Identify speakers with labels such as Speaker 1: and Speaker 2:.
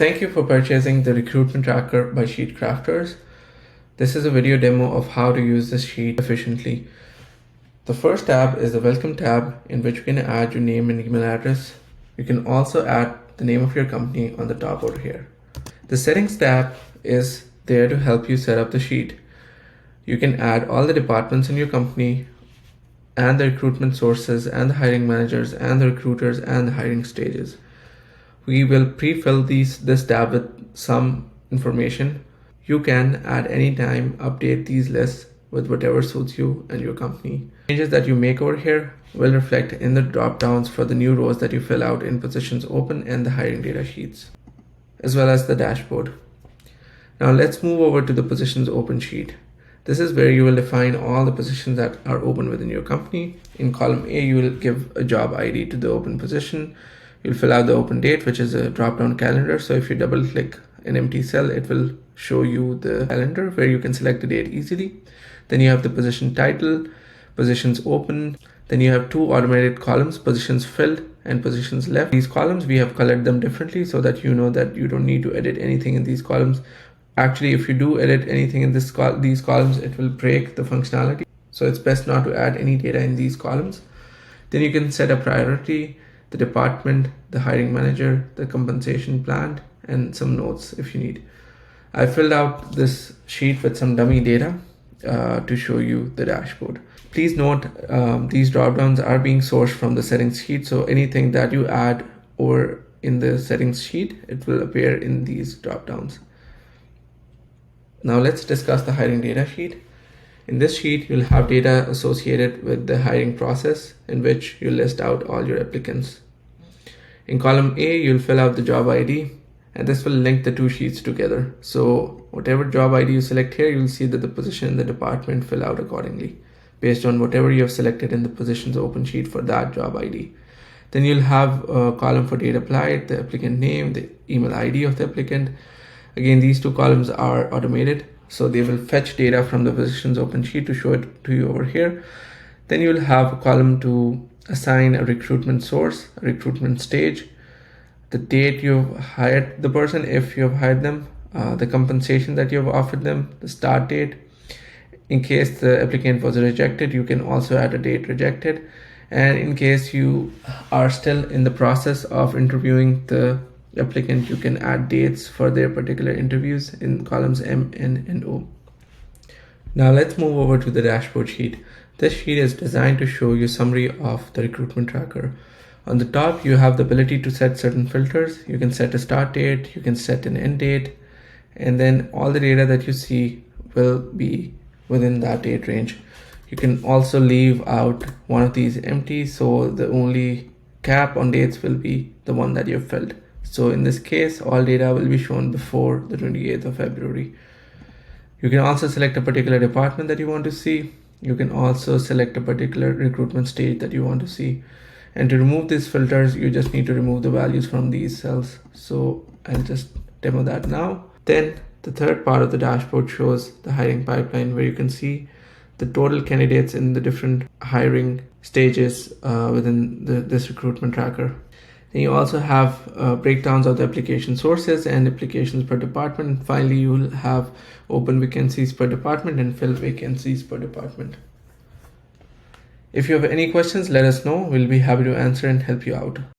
Speaker 1: Thank you for purchasing the Recruitment Tracker by Sheet Crafters. This is a video demo of how to use this sheet efficiently. The first tab is the Welcome tab, in which you can add your name and email address. You can also add the name of your company on the top over here. The Settings tab is there to help you set up the sheet. You can add all the departments in your company and the recruitment sources and the hiring managers and the recruiters and the hiring stages. We will pre-fill this tab with some information. You can at any time update these lists with whatever suits you and your company. Changes that you make over here will reflect in the drop downs for the new rows that you fill out in positions open and the hiring data sheets, as well as the dashboard. Now let's move over to the positions open sheet. This is where you will define all the positions that are open within your company. In column A, you will give a job ID to the open position. You'll fill out the open date, which is a drop-down calendar. So if you double click an empty cell, it will show you the calendar where you can select the date easily. Then you have the position title, positions open. Then you have two automated columns, positions filled and positions left. These columns, we have colored them differently so that you know that you don't need to edit anything in these columns. Actually, if you do edit anything in these columns, it will break the functionality. So it's best not to add any data in these columns. Then you can set a priority, the department, the hiring manager, the compensation plan, and some notes if you need. I filled out this sheet with some dummy data to show you the dashboard. Please note these dropdowns are being sourced from the settings sheet, so anything that you add over in the settings sheet, it will appear in these dropdowns. Now let's discuss the hiring data sheet. In this sheet, you'll have data associated with the hiring process, in which you list out all your applicants. In column A, you'll fill out the job ID, and this will link the two sheets together. So whatever job ID you select here, you'll see that the position and the department fill out accordingly based on whatever you have selected in the positions open sheet for that job ID. Then you'll have a column for date applied, the applicant name, the email ID of the applicant. Again, these two columns are automated, so they will fetch data from the positions open sheet to show it to you over here. Then you'll have a column to assign a recruitment source, a recruitment stage, the date you've hired the person if you have hired them, the compensation that you have offered them, the start date. In case the applicant was rejected, you can also add a date rejected. And in case you are still in the process of interviewing the applicant, you can add dates for their particular interviews in columns M, N, and O. Now let's move over to the dashboard sheet. This sheet is designed to show you a summary of the recruitment tracker. On the top, you have the ability to set certain filters. You can set a start date, you can set an end date, and then all the data that you see will be within that date range. You can also leave out one of these empty, so the only cap on dates will be the one that you've filled. So in this case, all data will be shown before the 28th of February. You can also select a particular department that you want to see. You can also select a particular recruitment stage that you want to see. And to remove these filters, you just need to remove the values from these cells. So I'll just demo that now. Then the third part of the dashboard shows the hiring pipeline, where you can see the total candidates in the different hiring stages within this recruitment tracker. Then you also have breakdowns of the application sources and applications per department. And finally, you will have open vacancies per department and fill vacancies per department. If you have any questions, let us know. We'll be happy to answer and help you out.